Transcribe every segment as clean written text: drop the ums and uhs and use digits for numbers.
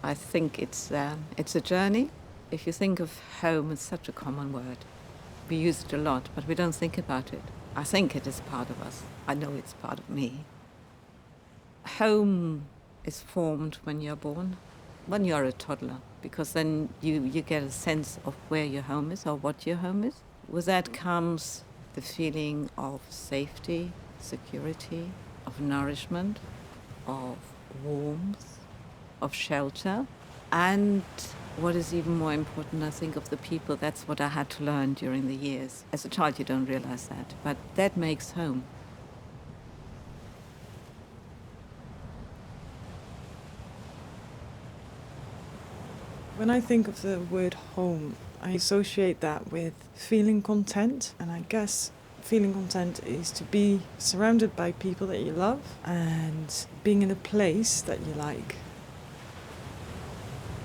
I think it's a journey. If you think of home, it's such a common word. We use it a lot, but we don't think about it. I think it is part of us. I know it's part of me. Home is formed when you're born, when you're a toddler, because then you get a sense of where your home is or what your home is. With that comes the feeling of safety, security, of nourishment, of warmth, of shelter, and what is even more important, I think, of the people. That's what I had to learn during the years. As a child, you don't realize that, but that makes home. When I think of the word home, I associate that with feeling content, and I guess feeling content is to be surrounded by people that you love and being in a place that you like.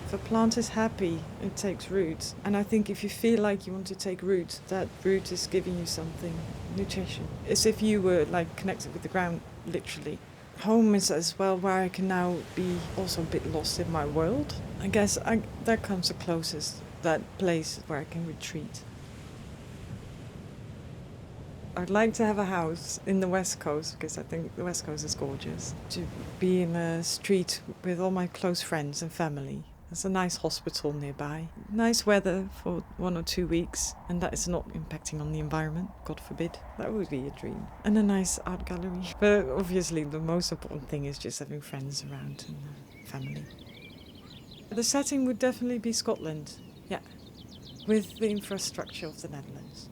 If a plant is happy, it takes root, and I think if you feel like you want to take root, that root is giving you something, nutrition. It's if you were like connected with the ground, literally. Home is as well where I can now be also a bit lost in my world. I guess that comes the closest, that place where I can retreat. I'd like to have a house in the West Coast because I think the West Coast is gorgeous. To be in a street with all my close friends and family. There's a nice hospital nearby. Nice weather for 1 or 2 weeks, and that is not impacting on the environment, God forbid. That would be a dream. And a nice art gallery. But obviously the most important thing is just having friends around and family. The setting would definitely be Scotland, yeah, with the infrastructure of the Netherlands.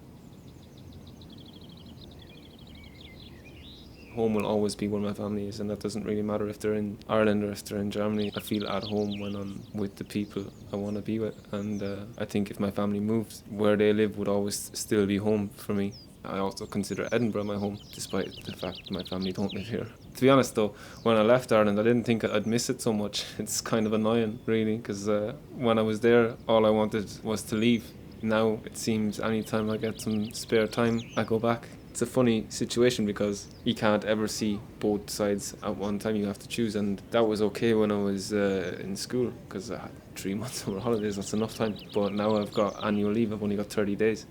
Home will always be where my family is, and that doesn't really matter if they're in Ireland or if they're in Germany. I feel at home when I'm with the people I want to be with, and I think if my family moved, where they live would always still be home for me. I also consider Edinburgh my home, despite the fact my family don't live here. To be honest though, when I left Ireland, I didn't think I'd miss it so much. It's kind of annoying, really, because when I was there, all I wanted was to leave. Now it seems any time I get some spare time, I go back. It's a funny situation because you can't ever see both sides at one time. You have to choose, and that was okay when I was in school because I had 3 months summer holidays. That's enough time. But now I've got annual leave. I've only got 30 days.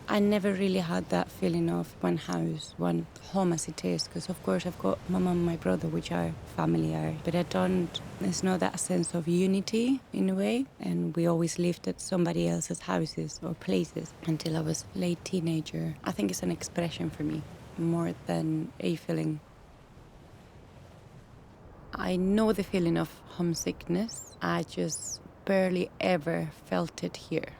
I never really had that feeling of one house, one home as it is, because of course I've got my mum and my brother, which are familiar, but there's not that sense of unity in a way, and we always lived at somebody else's houses or places until I was late teenager. I think it's an expression for me, more than a feeling. I know the feeling of homesickness, I just barely ever felt it here.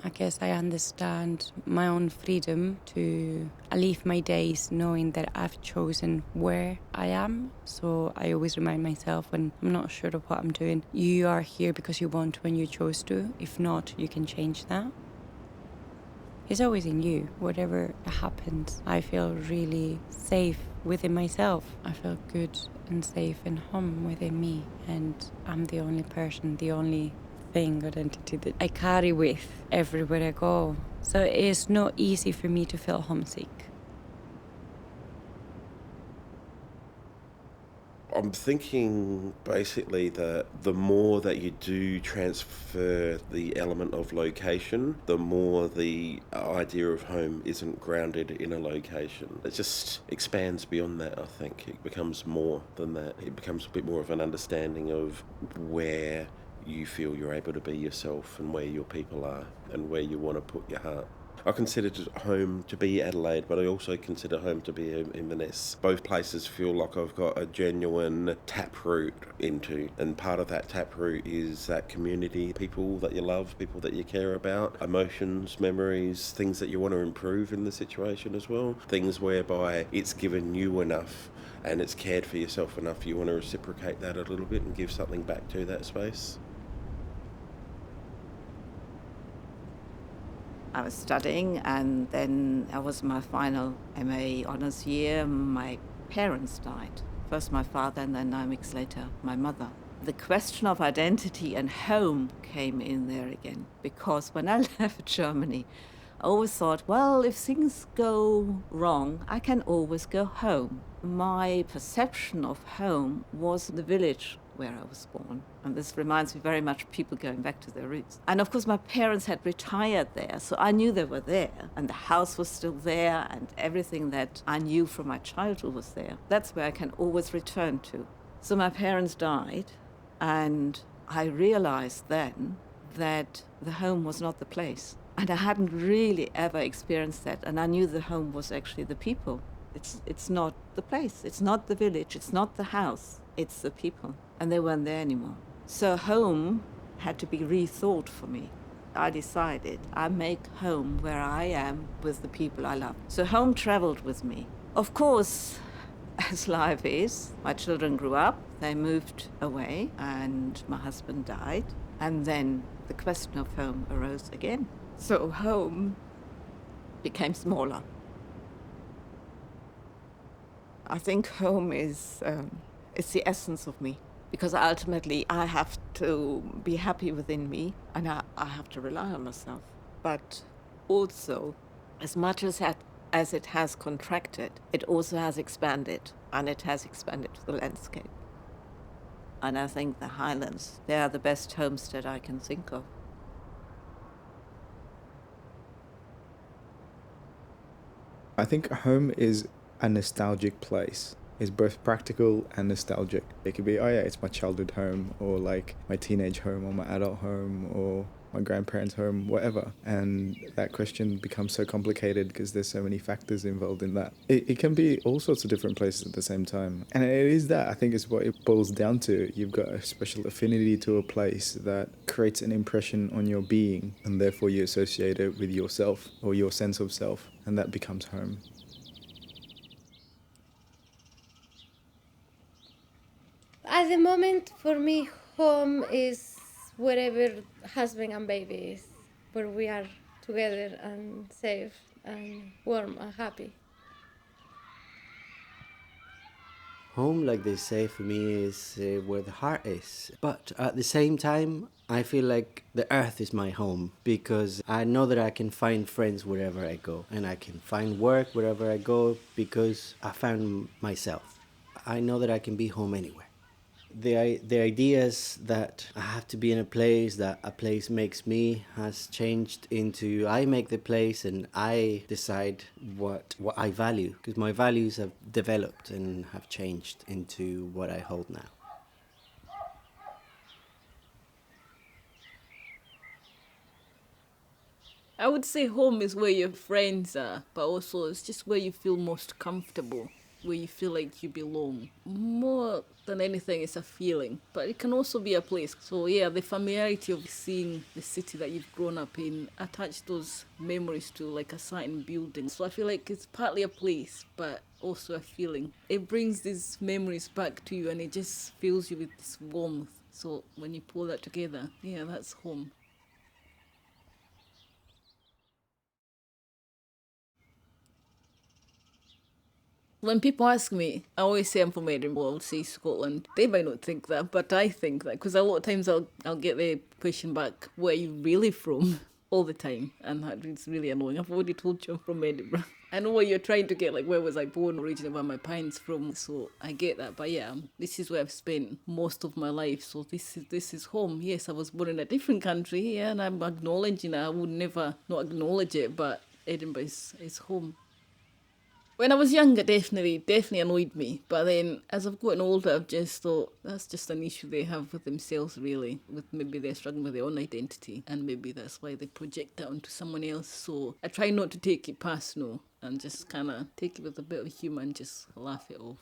I guess I understand my own freedom to live my days knowing that I've chosen where I am. So I always remind myself when I'm not sure of what I'm doing, you are here because you want when you chose to. If not, you can change that. It's always in you, whatever happens. I feel really safe within myself. I feel good and safe and home within me. And I'm the only person, the only identity that I carry with everywhere I go. So it's not easy for me to feel homesick. I'm thinking basically that the more that you do transfer the element of location, the more the idea of home isn't grounded in a location. It just expands beyond that, I think. It becomes more than that. It becomes a bit more of an understanding of where you feel you're able to be yourself and where your people are and where you want to put your heart. I consider home to be Adelaide, but I also consider home to be Inverness. Both places feel like I've got a genuine taproot into, and part of that taproot is that community, people that you love, people that you care about, emotions, memories, things that you want to improve in the situation as well, things whereby it's given you enough and it's cared for yourself enough, you want to reciprocate that a little bit and give something back to that space. I was studying, and then I was my final MA honours year. My parents died. First my father, and then 9 weeks later my mother. The question of identity and home came in there again, because when I left Germany, I always thought, well, if things go wrong, I can always go home. My perception of home was the village where I was born. And this reminds me very much of people going back to their roots. And of course, my parents had retired there, so I knew they were there. And the house was still there, and everything that I knew from my childhood was there. That's where I can always return to. So my parents died, and I realized then that the home was not the place. And I hadn't really ever experienced that. And I knew the home was actually the people. It's not the place. It's not the village. It's not the house. It's the people. And they weren't there anymore. So home had to be rethought for me. I decided I make home where I am with the people I love. So home traveled with me. Of course, as life is, my children grew up, they moved away, and my husband died. And then the question of home arose again. So home became smaller. I think home is it's the essence of me, because ultimately I have to be happy within me, and I have to rely on myself. But also, as much as it has contracted, it also has expanded, and it has expanded to the landscape. And I think the Highlands, they are the best homestead I can think of. I think home is a nostalgic place. It's both practical and nostalgic. It could be, oh yeah, it's my childhood home, or like my teenage home, or my adult home, or my grandparents' home, whatever. And that question becomes so complicated because there's so many factors involved in that. It can be all sorts of different places at the same time. And it is that, I think, is what it boils down to. You've got a special affinity to a place that creates an impression on your being, and therefore you associate it with yourself or your sense of self, and that becomes home. At the moment, for me, home is wherever husband and baby is, where we are together and safe and warm and happy. Home, like they say, for me is where the heart is. But at the same time, I feel like the earth is my home, because I know that I can find friends wherever I go, and I can find work wherever I go, because I found myself. I know that I can be home anywhere. The ideas that I have to be in a place, that a place makes me, has changed into I make the place and I decide what I value, because my values have developed and have changed into what I hold now. I would say home is where your friends are, but also it's just where you feel most comfortable, where you feel like you belong. More than anything, it's a feeling, but it can also be a place. So yeah, the familiarity of seeing the city that you've grown up in, attach those memories to like a certain building. So I feel like it's partly a place, but also a feeling. It brings these memories back to you, and it just fills you with this warmth. So when you pull that together, yeah, that's home. When people ask me, I always say I'm from Edinburgh, I'll say Scotland. They might not think that, but I think that, because a lot of times I'll get the question back, where are you really from? All the time, and that is really annoying. I've already told you I'm from Edinburgh. I know what you're trying to get, like where was I born, originally, where my parents from, so I get that. But yeah, this is where I've spent most of my life, so this is home. Yes, I was born in a different country, yeah, and I'm acknowledging that. I would never not acknowledge it, but Edinburgh is home. When I was younger, definitely annoyed me. But then, as I've gotten older, I've just thought that's just an issue they have with themselves, really. With maybe they're struggling with their own identity, and maybe that's why they project that onto someone else. So I try not to take it personal and just kind of take it with a bit of humour and just laugh it off.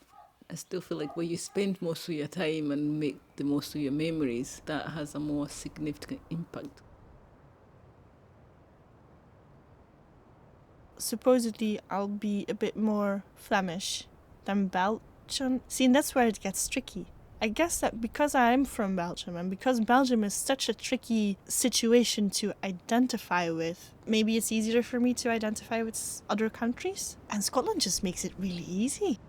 I still feel like where you spend most of your time and make the most of your memories, that has a more significant impact. Supposedly I'll be a bit more Flemish than Belgian. See, and that's where it gets tricky. I guess that because I'm from Belgium, and because Belgium is such a tricky situation to identify with, maybe it's easier for me to identify with other countries. And Scotland just makes it really easy.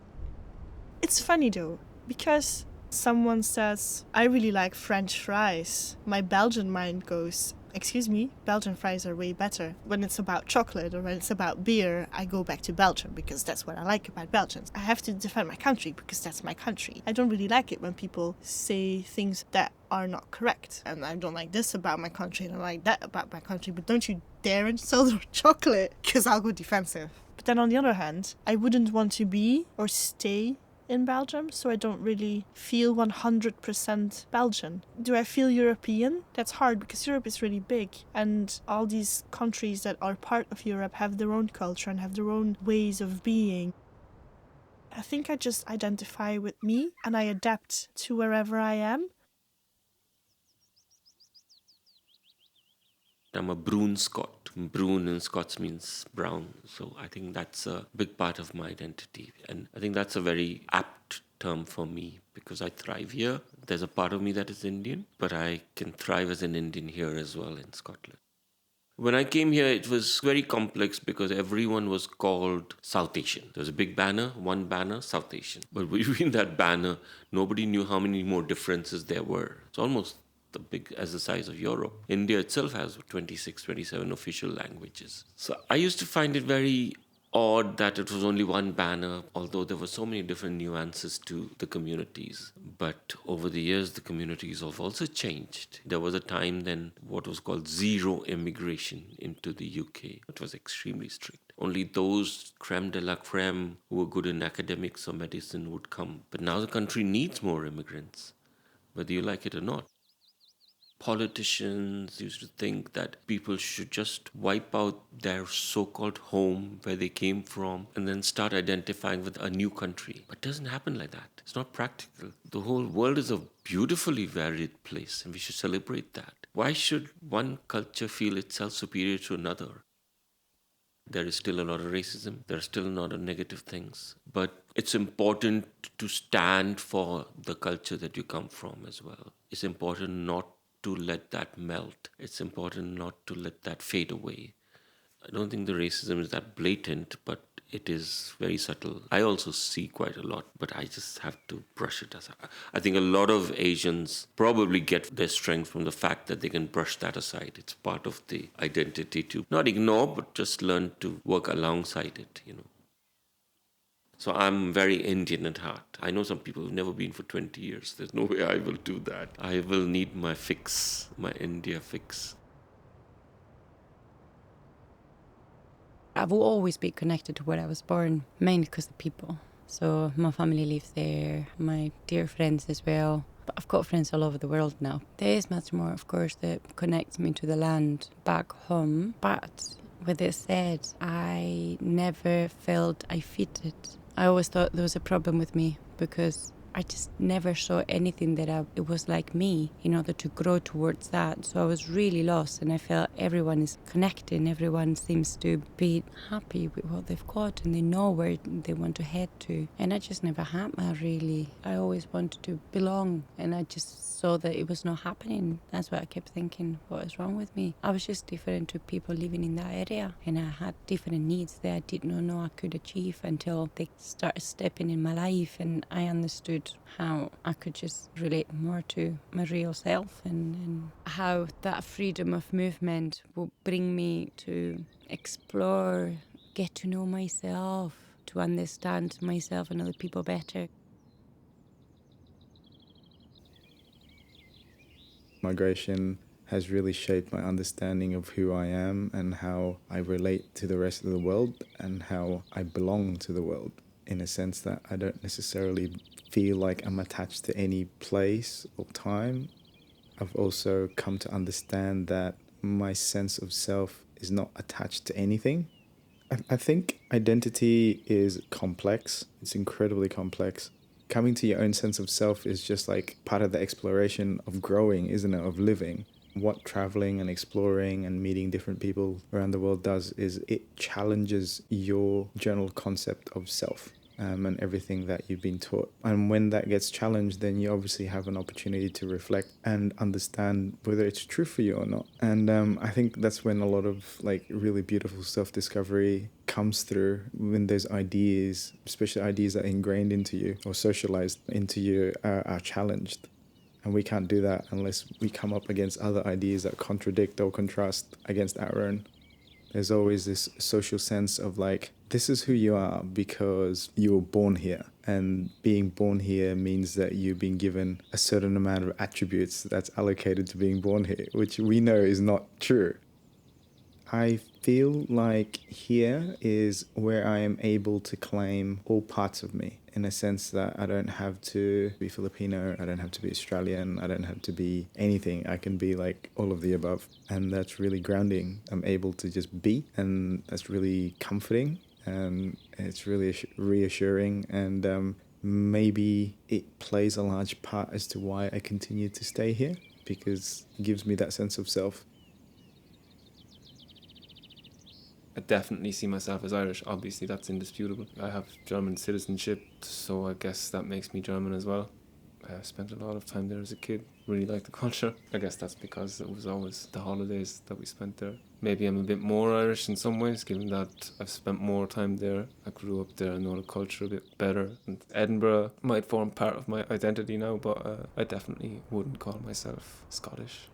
It's funny though, because someone says, I really like French fries. My Belgian mind goes, excuse me, Belgian fries are way better. When it's about chocolate or when it's about beer, I go back to Belgium because that's what I like about Belgians. I have to defend my country because that's my country. I don't really like it when people say things that are not correct. And I don't like this about my country and I like that about my country, but don't you dare insult our chocolate because I'll go defensive. But then on the other hand, I wouldn't want to be or stay in Belgium, so I don't really feel 100% Belgian. Do I feel European? That's hard because Europe is really big and all these countries that are part of Europe have their own culture and have their own ways of being. I think I just identify with me and I adapt to wherever I am. I'm a Bruin Scot. Bruin in Scots means brown. So I think that's a big part of my identity. And I think that's a very apt term for me because I thrive here. There's a part of me that is Indian, but I can thrive as an Indian here as well in Scotland. When I came here, it was very complex because everyone was called South Asian. There was a big banner, one banner, South Asian. But between that banner, nobody knew how many more differences there were. It's almost big as the size of Europe. India itself has 26, 27 official languages. So I used to find it very odd that it was only one banner, although there were so many different nuances to the communities. But over the years, the communities have also changed. There was a time then what was called zero immigration into the UK. It was extremely strict. Only those creme de la creme who were good in academics or medicine would come. But now the country needs more immigrants, whether you like it or not. Politicians used to think that people should just wipe out their so-called home where they came from and then start identifying with a new country. But it doesn't happen like that. It's not practical. The whole world is a beautifully varied place and we should celebrate that. Why should one culture feel itself superior to another? There is still a lot of racism. There are still a lot of negative things. But it's important to stand for the culture that you come from as well. It's important not to let that melt. It's important not to let that fade away. I don't think the racism is that blatant, but it is very subtle. I also see quite a lot, but I just have to brush it aside. I think a lot of Asians probably get their strength from the fact that they can brush that aside. It's part of the identity to not ignore, but just learn to work alongside it, So I'm very Indian at heart. I know some people who've never been for 20 years. There's no way I will do that. I will need my fix, my India fix. I will always be connected to where I was born, mainly because of people. So my family lives there, my dear friends as well. But I've got friends all over the world now. There is much more, of course, that connects me to the land back home. But with it said, I never felt I fitted. I always thought there was a problem with me because I just never saw anything that it was like me in order to grow towards that. So I was really lost and I felt everyone is connected. Everyone seems to be happy with what they've got and they know where they want to head to. And I just never had that really. I always wanted to belong and I just saw that it was not happening. That's what I kept thinking, what is wrong with me? I was just different to people living in that area and I had different needs that I did not know I could achieve until they started stepping in my life and I understood how I could just relate more to my real self and how that freedom of movement will bring me to explore, get to know myself, to understand myself and other people better. Migration has really shaped my understanding of who I am and how I relate to the rest of the world and how I belong to the world, in a sense that I don't necessarily feel like I'm attached to any place or time. I've also come to understand that my sense of self is not attached to anything. I think identity is complex. It's incredibly complex. Coming to your own sense of self is just like part of the exploration of growing, isn't it? Of living. What traveling and exploring and meeting different people around the world does is it challenges your general concept of self. And everything that you've been taught. And when that gets challenged, then you obviously have an opportunity to reflect and understand whether it's true for you or not. And I think that's when a lot of like really beautiful self-discovery comes through, when those ideas, especially ideas that are ingrained into you or socialized into you, are challenged. And we can't do that unless we come up against other ideas that contradict or contrast against our own. There's always this social sense of like, this is who you are because you were born here. And being born here means that you've been given a certain amount of attributes that's allocated to being born here, which we know is not true. I feel like here is where I am able to claim all parts of me, in a sense that I don't have to be Filipino, I don't have to be Australian, I don't have to be anything. I can be like all of the above. And that's really grounding. I'm able to just be, and that's really comforting, and it's really reassuring, and maybe it plays a large part as to why I continue to stay here, because it gives me that sense of self. I definitely see myself as Irish. Obviously, that's indisputable. I have German citizenship, so I guess that makes me German as well. I spent a lot of time there as a kid. Really liked the culture. I guess that's because it was always the holidays that we spent there. Maybe I'm a bit more Irish in some ways, given that I've spent more time there. I grew up there, I know the culture a bit better. And Edinburgh might form part of my identity now, but I definitely wouldn't call myself Scottish.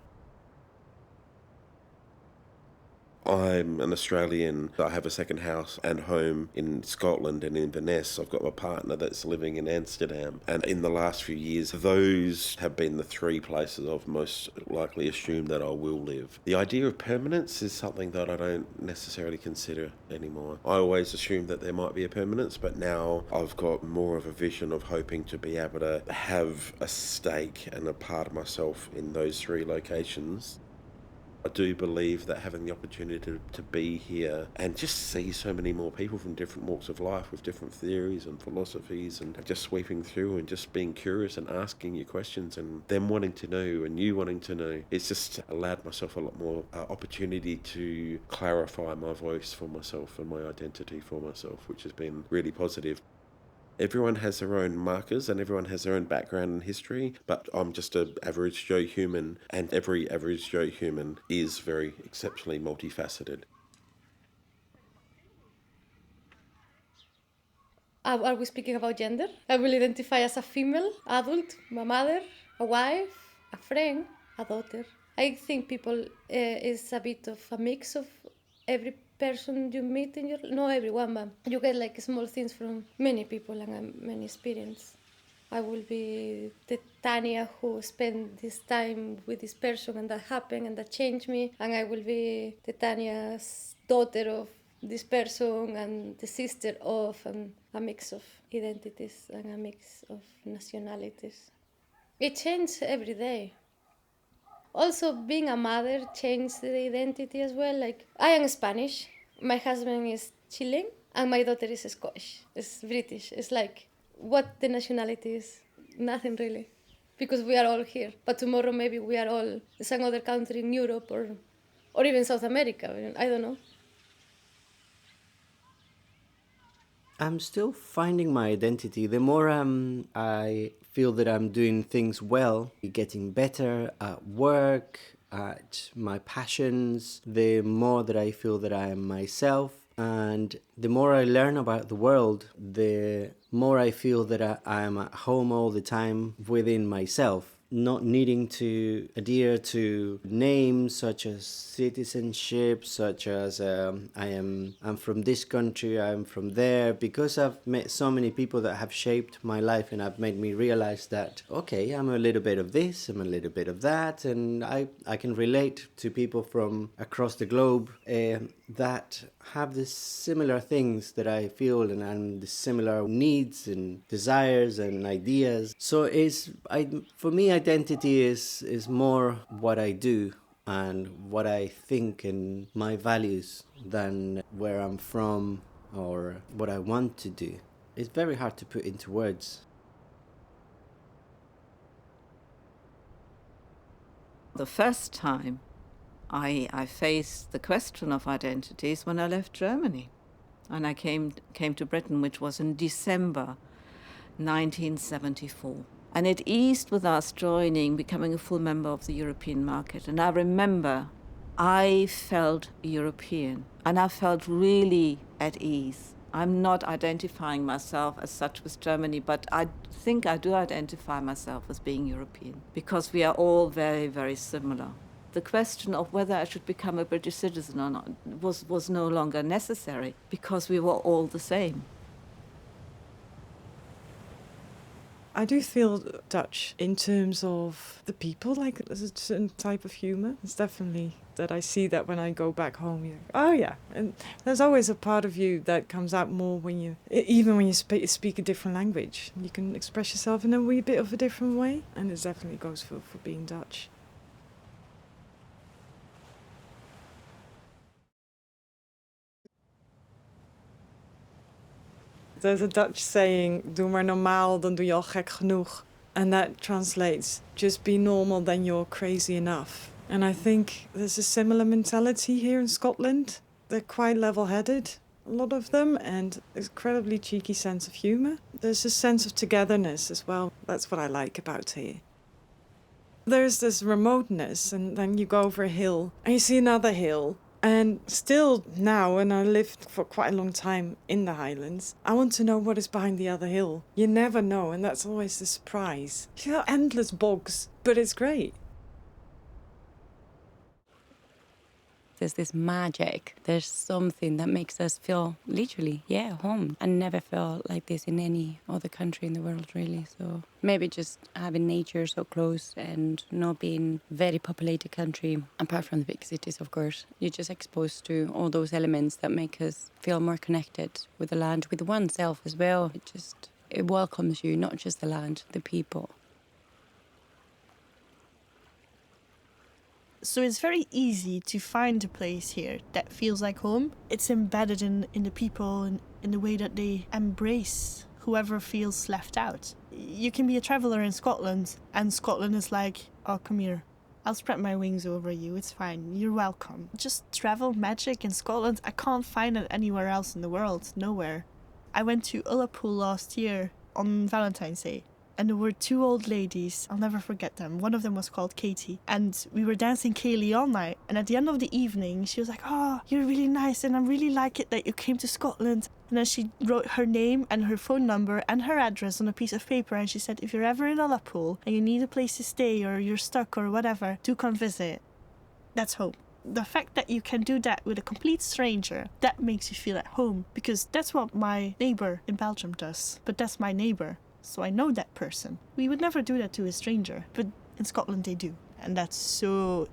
I'm an Australian. I have a second house and home in Scotland and in Inverness. I've got a partner that's living in Amsterdam. And in the last few years, those have been the three places I've most likely assumed that I will live. The idea of permanence is something that I don't necessarily consider anymore. I always assumed that there might be a permanence, but now I've got more of a vision of hoping to be able to have a stake and a part of myself in those three locations. I do believe that having the opportunity to be here and just see so many more people from different walks of life with different theories and philosophies, and just sweeping through and just being curious and asking you questions and them wanting to know and you wanting to know, it's just allowed myself a lot more opportunity to clarify my voice for myself and my identity for myself, which has been really positive. Everyone has their own markers and everyone has their own background and history, but I'm just an average Joe human, and every average Joe human is very exceptionally multifaceted. Are we speaking about gender? I will identify as a female, adult, a mother, a wife, a friend, a daughter. I think people is a bit of a mix of every person you meet in your, not everyone, but you get like small things from many people and many experience. I will be the Tanya who spent this time with this person and that happened and that changed me, and I will be the Tanya's daughter of this person and the sister of, and a mix of identities and a mix of nationalities. It changes every day. Also, being a mother changed the identity as well. Like, I am Spanish, my husband is Chilean, and my daughter is Scottish, is British. It's like, what the nationality is? Nothing really, because we are all here. But tomorrow maybe we are all in some other country in Europe or even South America. I don't know. I'm still finding my identity. The more I feel that I'm doing things well, getting better at work, at my passions, the more that I feel that I am myself. And the more I learn about the world, the more I feel that I am at home all the time within myself, not needing to adhere to names such as citizenship, such as I'm from this country, I'm from there, because I've met so many people that have shaped my life and have made me realize that, okay, I'm a little bit of this, I'm a little bit of that, and I can relate to people from across the globe that have the similar things that I feel, and the similar needs and desires and ideas. So for me, identity is more what I do and what I think and my values than where I'm from or what I want to do. It's very hard to put into words. The first time I faced the question of identities when I left Germany. And I came to Britain, which was in December 1974. And it eased with us becoming a full member of the European market. And I remember I felt European, and I felt really at ease. I'm not identifying myself as such with Germany, but I think I do identify myself as being European because we are all very, very similar. The question of whether I should become a British citizen or not was no longer necessary because we were all the same. I do feel Dutch in terms of the people, like there's a certain type of humour. It's definitely that I see that when I go back home. You think, oh yeah, and there's always a part of you that comes out more when you, even when you speak a different language. You can express yourself in a wee bit of a different way, and it definitely goes for being Dutch. There's a Dutch saying, doe maar normaal, dan doe je al gek genoeg. And that translates, just be normal, then you're crazy enough. And I think there's a similar mentality here in Scotland. They're quite level-headed, a lot of them, and incredibly cheeky sense of humour. There's a sense of togetherness as well. That's what I like about here. There's this remoteness, and then you go over a hill, and you see another hill. And still now, and I lived for quite a long time in the Highlands, I want to know what is behind the other hill. You never know, and that's always the surprise. You know, endless bogs, but it's great. There's this magic. There's something that makes us feel literally, home. I never felt like this in any other country in the world, really. So maybe just having nature so close and not being a very populated country, apart from the big cities, of course. You're just exposed to all those elements that make us feel more connected with the land, with oneself as well. It welcomes you, not just the land, the people. So it's very easy to find a place here that feels like home. It's embedded in the people and in the way that they embrace whoever feels left out. You can be a traveller in Scotland and Scotland is like, oh, come here. I'll spread my wings over you. It's fine. You're welcome. Just travel magic in Scotland. I can't find it anywhere else in the world. Nowhere. I went to Ullapool last year on Valentine's Day. And there were two old ladies, I'll never forget them. One of them was called Katie. And we were dancing Kaylee all night. And at the end of the evening, she was like, oh, you're really nice. And I really like it that you came to Scotland. And then she wrote her name and her phone number and her address on a piece of paper. And she said, if you're ever in Ullapool and you need a place to stay or you're stuck or whatever, do come visit. That's home. The fact that you can do that with a complete stranger, that makes you feel at home. Because that's what my neighbour in Belgium does. But that's my neighbour. So I know that person. We would never do that to a stranger, but in Scotland they do. And that's so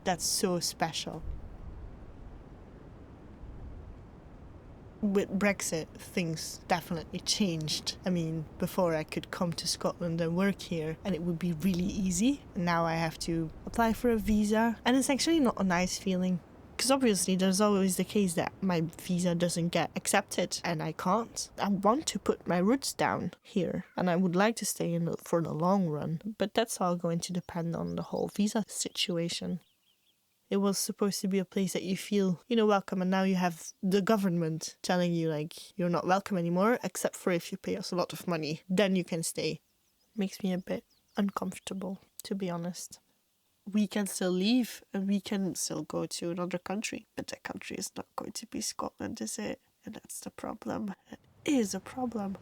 special. With Brexit, things definitely changed. I mean, before I could come to Scotland and work here and it would be really easy. Now I have to apply for a visa and it's actually not a nice feeling. Because obviously there's always the case that my visa doesn't get accepted and I can't. I want to put my roots down here and I would like to stay in for the long run. But that's all going to depend on the whole visa situation. It was supposed to be a place that you feel, welcome, and now you have the government telling you, like, you're not welcome anymore, except for if you pay us a lot of money. Then you can stay. Makes me a bit uncomfortable, to be honest. We can still leave and we can still go to another country. But that country is not going to be Scotland, is it? And that's the problem. It is a problem.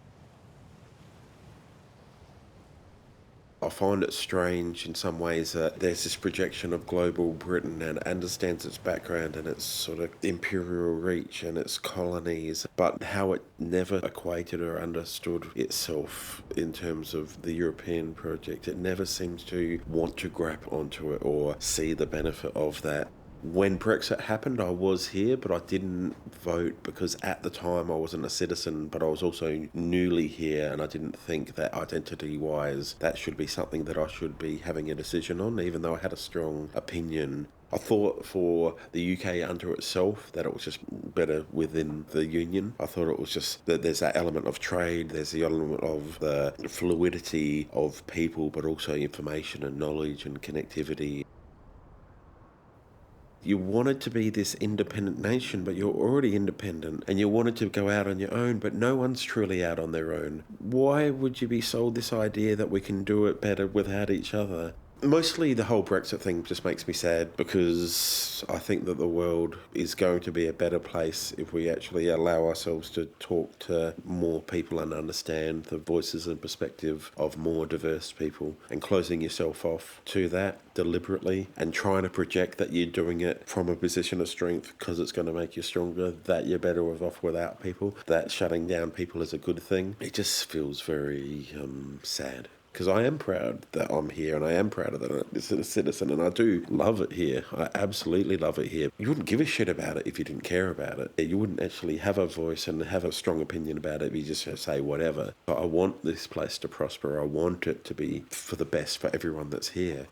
I find it strange in some ways that there's this projection of global Britain and understands its background and its sort of imperial reach and its colonies, but how it never equated or understood itself in terms of the European project. It never seems to want to grab onto it or see the benefit of that. When Brexit happened, I was here, but I didn't vote because at the time I wasn't a citizen, but I was also newly here and I didn't think that identity-wise that should be something that I should be having a decision on, even though I had a strong opinion. I thought for the UK unto itself that it was just better within the union. I thought it was just that there's that element of trade, there's the element of the fluidity of people, but also information and knowledge and connectivity. You wanted to be this independent nation, but you're already independent, and you wanted to go out on your own, but no one's truly out on their own. Why would you be sold this idea that we can do it better without each other? Mostly the whole Brexit thing just makes me sad because I think that the world is going to be a better place if we actually allow ourselves to talk to more people and understand the voices and perspective of more diverse people, and closing yourself off to that deliberately and trying to project that you're doing it from a position of strength because it's going to make you stronger, that you're better off without people, that shutting down people is a good thing. It just feels very sad. Because I am proud that I'm here, and I am proud of that I'm a citizen, and I do love it here. I absolutely love it here. You wouldn't give a shit about it if you didn't care about it. You wouldn't actually have a voice and have a strong opinion about it if you just say whatever. But I want this place to prosper. I want it to be for the best for everyone that's here.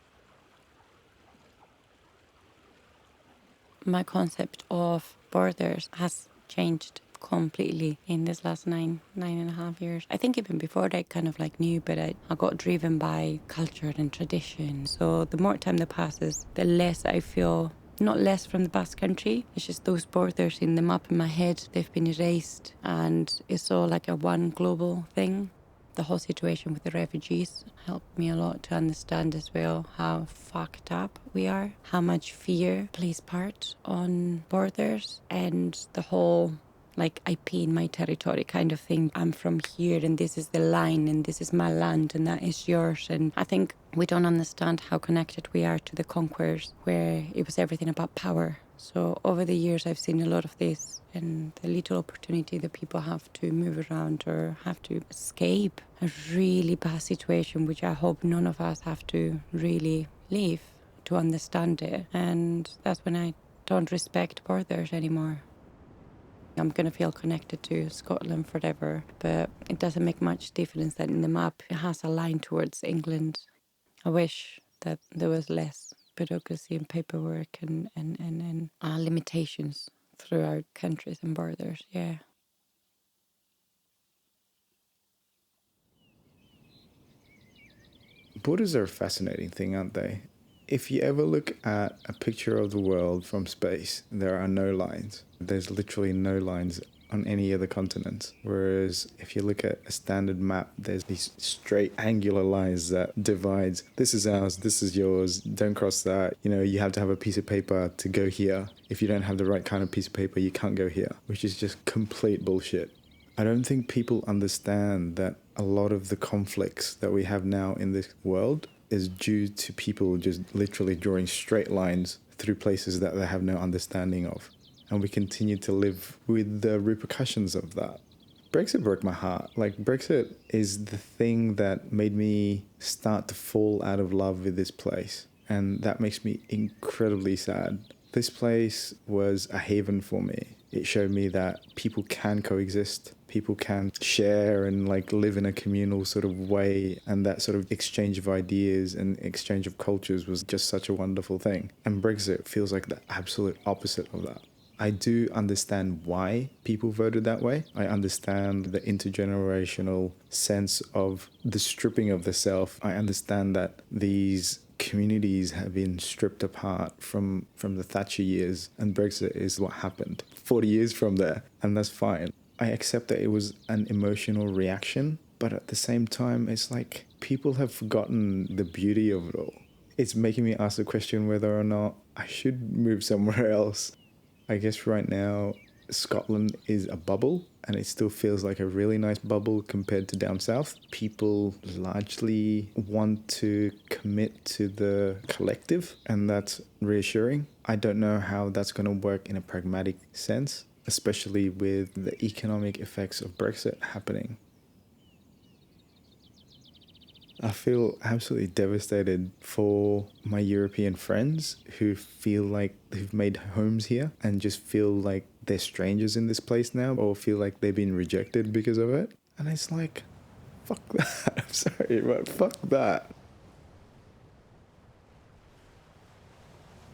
My concept of borders has changed completely in this last nine and a half years. I think even before that, kind of like knew, but I got driven by culture and tradition. So the more time that passes, the less I feel, not less from the Basque Country. It's just those borders in the map in my head, they've been erased, and it's all like a one global thing. The whole situation with the refugees helped me a lot to understand as well how fucked up we are, how much fear plays part on borders, and the whole like I pee in my territory kind of thing. I'm from here and this is the line and this is my land and that is yours. And I think we don't understand how connected we are to the conquerors, where it was everything about power. So over the years I've seen a lot of this, and the little opportunity that people have to move around or have to escape a really bad situation, which I hope none of us have to really live to understand it. And that's when I don't respect borders anymore. I'm going to feel connected to Scotland forever, but it doesn't make much difference that in the map it has a line towards England. I wish that there was less bureaucracy and paperwork and limitations through our countries and borders, yeah. Borders are a fascinating thing, aren't they? If you ever look at a picture of the world from space, there are no lines. There's literally no lines on any other continent. Whereas if you look at a standard map, there's these straight angular lines that divides. This is ours, this is yours, don't cross that. You know, you have to have a piece of paper to go here. If you don't have the right kind of piece of paper, you can't go here, which is just complete bullshit. I don't think people understand that a lot of the conflicts that we have now in this world is due to people just literally drawing straight lines through places that they have no understanding of. And we continue to live with the repercussions of that. Brexit broke my heart. Like, Brexit is the thing that made me start to fall out of love with this place. And that makes me incredibly sad. This place was a haven for me. It showed me that people can coexist, people can share and like live in a communal sort of way, and that sort of exchange of ideas and exchange of cultures was just such a wonderful thing. And Brexit feels like the absolute opposite of that. I do understand why people voted that way. I understand the intergenerational sense of the stripping of the self. I understand that these communities have been stripped apart from the Thatcher years, and Brexit is what happened 40 years from there, and that's fine. I accept that it was an emotional reaction, but at the same time, it's like people have forgotten the beauty of it all. It's making me ask the question whether or not I should move somewhere else. I guess right now, Scotland is a bubble, and it still feels like a really nice bubble compared to down south. People largely want to commit to the collective, and that's reassuring. I don't know how that's going to work in a pragmatic sense, especially with the economic effects of Brexit happening. I feel absolutely devastated for my European friends who feel like they've made homes here and just feel like they're strangers in this place now, or feel like they've been rejected because of it. And it's like, fuck that. I'm sorry, but fuck that.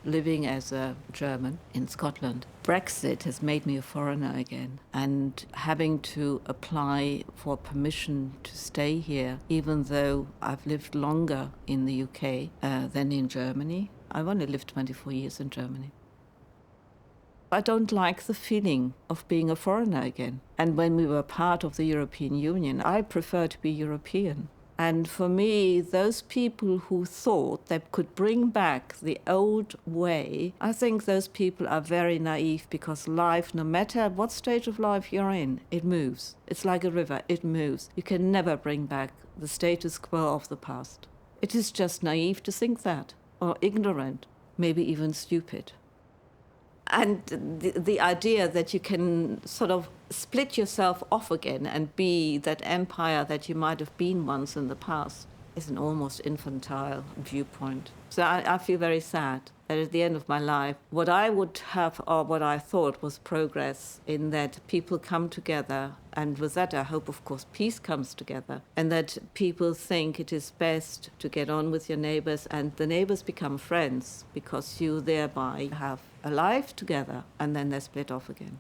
Living as a German in Scotland, Brexit has made me a foreigner again, and having to apply for permission to stay here, even though I've lived longer in the UK than in Germany. I've only lived 24 years in Germany. I don't like the feeling of being a foreigner again. And when we were part of the European Union, I prefer to be European. And for me, those people who thought they could bring back the old way, I think those people are very naive, because life, no matter what stage of life you're in, it moves. It's like a river, it moves. You can never bring back the status quo of the past. It is just naive to think that, or ignorant, maybe even stupid. And the idea that you can sort of split yourself off again and be that empire that you might have been once in the past is an almost infantile viewpoint. So I feel very sad that at the end of my life, what I would have, or what I thought was progress, in that people come together, and with that I hope, of course, peace comes together, and that people think it is best to get on with your neighbors, and the neighbors become friends because you thereby have a life together, and then they split off again.